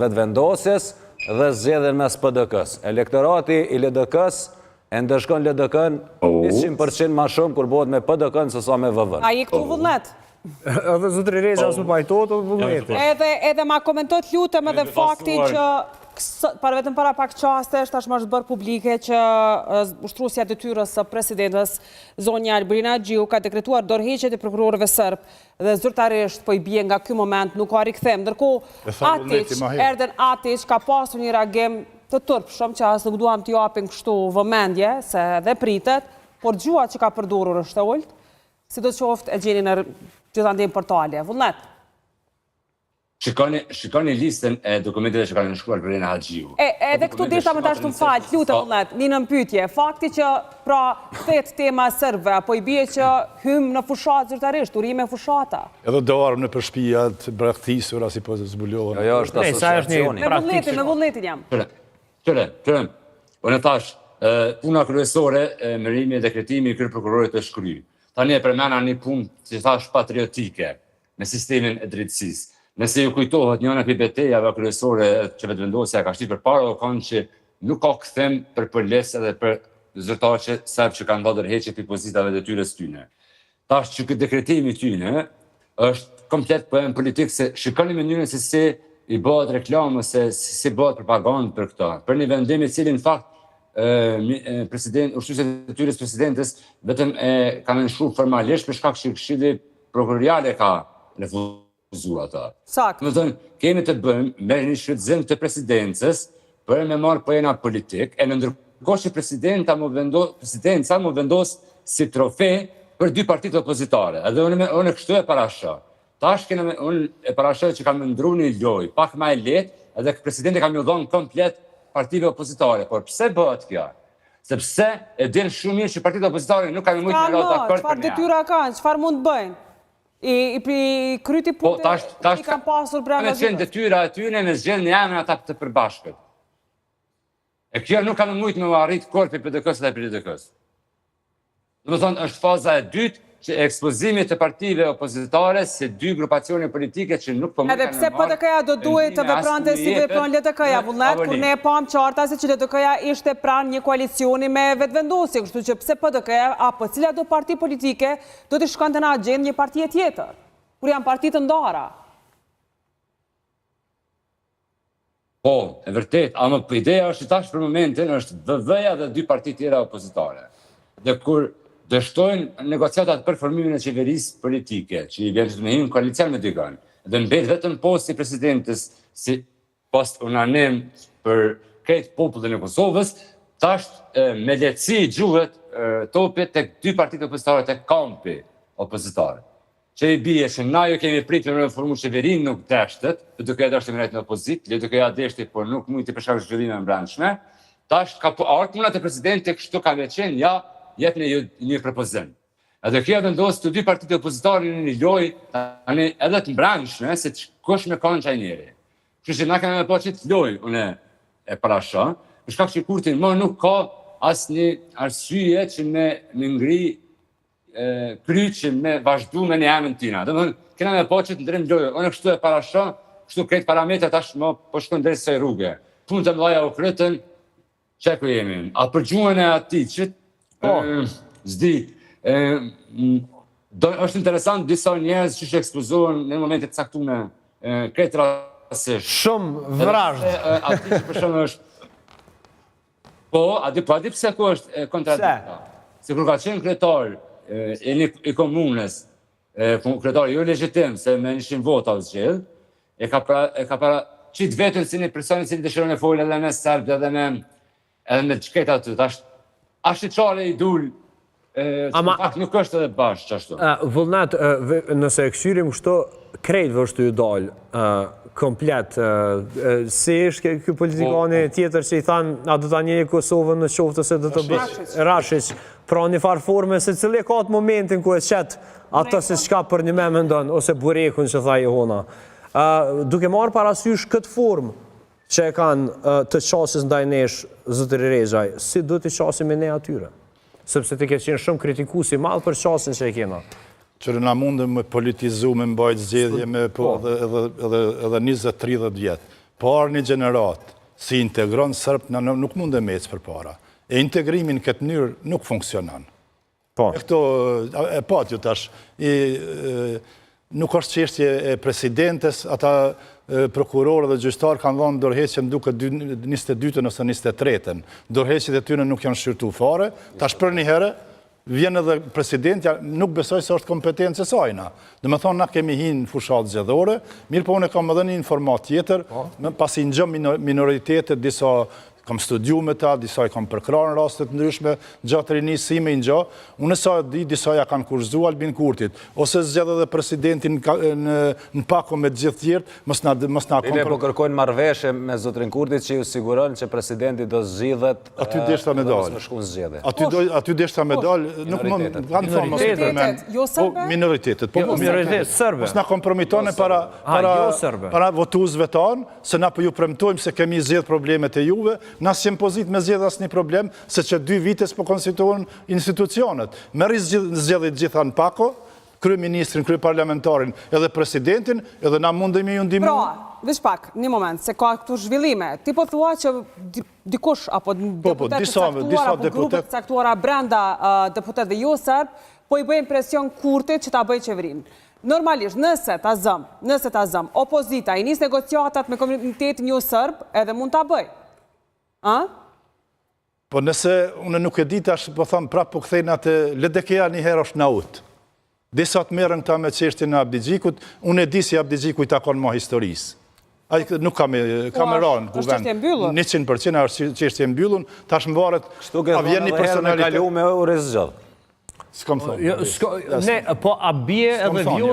vetëvendosjes dhe zgjedhjen mes PDK-s. Elektorati i LDK-s e ndëshkon LDK-n 100% ma shumë kur bëhet me PDK-n se sa me VV-n. A i këtu Vullnet? Edhe zotri Reza s'u pajtohet o Vullneti. Edhe ma komentojt lutem edhe fakti që vetëm para pak qaste tashmë është bërë publike që ushtrusja detyrës së presidentës zonja Albrina Gjiu ka dekretuar dorëheqjet e prokurorëve serb dhe zyrtarisht po i bie nga ky moment nuk ka rikthem. Ndërkohë Erden Atić ka pasur një reagim të turpshëm që as nuk duam t'i japim kështu vëmendje se dhe pritet, por gjua që ka përdorur është e ulët, sidoqoftë e gjeni në gjithandej portale. Vullnet. Shikoni listën e dokumenteve që kanë shkruar Brena Haxhiu. Edhe këtu desha më tash të më falë, lutem Vullnet, një nëmpytje. Fakti që pra thet tema serbe, apo i bie që hym në fushat zyrtarisht, urime fushata. Edhe doarëm në përshpijat, braktisura, si po të zbulohen. Jo, është asociacioni. Me Vullnetin jam. Qërë, unë thash, puna kryesore, mërimi e dekretimi i kërë prokurorit të shkry. Tani e përmena një punë, që thash, patriotike, me sistemin e drejtësisë. Nëse ju kujtohet njëna për betejave kryesore që vetëvendosja ka shtit përpara, o kanë që nuk ka kthem për përles edhe për zyrtarë serb që kanë dhënë dorëheqje për pozitave detyrës tyne. Tash që këtë dekretimi tyne është komplet poem politik, se shikoni mënyrën se si i bëhet reklamë, se si bëhet propagandë për këta. Për një vendim i cili në fakt ushtrusja e detyrës presidentes vetëm ka nënshkruar formalisht për shkak që Këshilli Prokurorial ka refuzuar ata. Sakt. Më thënë, kemi të bëjmë me një shfrytëzim të presidencës për me marrë pojena politik, e në ndërkohë që presidenca më vendos si trofe për dy partitë opozitare. Edhe unë kështu e parasha. Tash unë e parasha që kam ndru një lojë, pak ma e letë, edhe presidenti kam ju dhonë komplet partive opozitare. Por pse bëhet kjo? Sepse e din shumë mirë që partitë opozitare nuk kanë mujtë me rrota akord për çfarë detyra kanë, çfarë mund të bëjnë? I kryti punë i kanë pasur brenda zyrës. Me detyra e tyre me zgjedhjen e emrin ata të përbashkët. E kjo nuk kanë mujtë me arrit korpi PDK-s dhe PDK-s. Domethënë është faza e dytë që ekspozimi të partive opozitare se dy grupacione politike që nuk po edhe pse PDK-ja do duhet të veprante si vepron LDK-ja, Vullnet, kur ne pam qarta se që LDK-ja ishte pranë një koalicioni me vetëvendosje, kështu që pse PDK-ja apo cila do parti politike do të shkonte në agjendë një partie tjetër, kur janë parti të ndara. Po, e vërtet, ama ideja është tash për momentin është VV-ja dhe dy parti tjera opozitare. Dhe kur dështojnë negociatat për formimin e qeverisë politike, që i vjen të me hinë koalicion me dykën, dhe mbet vetëm posti presidentës si post unanim për krejt popullin e Kosovës, tash me lehtësi gjuhet topit të dy partitë opozitare të kampi opozitare. Që i bie që na ju kemi pritur me formu qeverin nuk deshtet, duke e dashtë të mërejt në opozit, duke e deshti, por nuk mujti për shkak zhvillime në brendshme, tash ka artë munat e presidenti kështu ka veqen, ja, jetë një propozim. Edhe kjo vendosë të dy partitë opozitare në një lojë, edhe të mbrëmshme, se kush me kanë qaj njeri. Kështu që na kemi me po qitë lojë, unë e parasha, për shkak që kurtin më nuk ka asë një arsye që me ngri kry që me vazhdu me një emën tina. Dhe më kena me po qitë ndrim lojë, unë kështu e parasha, kështu krejt parametrat ashtë më po shkën drejtë se rrugë. Punë të mlaja u krytën, që ku jemi? A për gjuhën e ati që zdi, është interesant disa njerëz që ekspozohen në momentet caktume kretë rasisht. Shumë vrajtë. Ati që për shumë është... Po, adi pëse ku është kontradikta. Se kur ka qenë kretar i komunës, kretar jo legjitim, se me 100 vota u zgjedh, e ka para qitë vetën si një personin si një dëshirën e folë edhe me serbë edhe me qketa të të ashtë i qare i dul, pak nuk është edhe bashkë që ashtu. Vullnet, nëse e këshyrim kështu, krejtëve është ju dalë komplet. Si është kjo politikani tjetër që i thanë, a do të një Kosovën në qoftë se do të bëshë Rashic, pra një farë forme se cili ka të momentin ku e qëtë ato se shka për një me mëndon, ose burekun që tha Johona. Duke marë parasysh këtë formë, që e kanë të qasis ndaj nesh zëtëri Rezaj, si do të qasim e ne atyre? Sepse të ke qenë shumë kritiku si madhë për qasin që e kena. Qërë na mundëm me politizu, me mbajt zgjedhje, edhe 20-30 vjetë. parë një gjenerat si integron Sërbt, nuk mund e mecë për para. E integrimin këtë njërë nuk funksionan. Po. E këto, e pat ju tash, nuk është qeshtje e presidentes, ata prokurorë dhe gjyqtarë kanë dhonë dorëheqjen duke 22-ën ose 23-ën. Dorëheqjet e tyre nuk janë shqyrtu fare, tash për një herë, vjen edhe presidentja, nuk besoj se është kompetencë e sajna. Dhe me thonë, na kemi hinë fushat zgjedhore, mirë po unë kam edhe një informat tjetër, pasi në gjë minoritetet, disa kam studiu me ta, disa i kam përkrarë në rastet ndryshme, gjatë rinjësime i në gjë, unë sa di, disa ja kanë kurzu Albin Kurtit, ose zgjedhë edhe presidentin në pako me gjithë tjertë, mos na Bile po kërkojnë marrëveshje me zotrin Kurtit që ju siguron që presidenti do zgjidhet aty deshta me dalë. më shku në zgjedhje. Aty deshta me dalë, nuk më kanë thonë mos minoritetet. Po, Minoritetet sërbe. Mos na kompromitone para votuesve tanë, se na po ju premtojmë se kemi zgjedh problemet e juve, na s'jem pozit me zgjedh asnjë problem, se që 2 vites po konstituohen institucionet. Merri zgjedhjet gjitha në pako, kryeministrin, kryeparlamentarin, edhe presidentin, edhe na mundemi ju ndihmu. Pra, veç pak, një moment, se ka këtu zhvillime. Ti po thua që dikush, apo deputetet caktuar, apo grupet caktuara brenda deputetëve jo serb, po i bëjnë presion Kurtit që ta bëjë qeverinë. Normalisht, nëse ta zëm, opozita i nis negociatat me komunitetin jo serb, edhe mund ta bëjë. Po nëse unë nuk e di tash, po thëmë prapë po këthejnë atë ledekeja një herë është naut. Disa të merën këta me çështjen e Abdi Xhikut, unë e di si Abdi Xhiku i takon ma historisë. Ai nuk ka me ranë ku vend. 100% është çështje e mbyllur, tash më varet a vjen një personalitet me urrë zgjodh. S'kam thonë. Ne, po a bie edhe vjos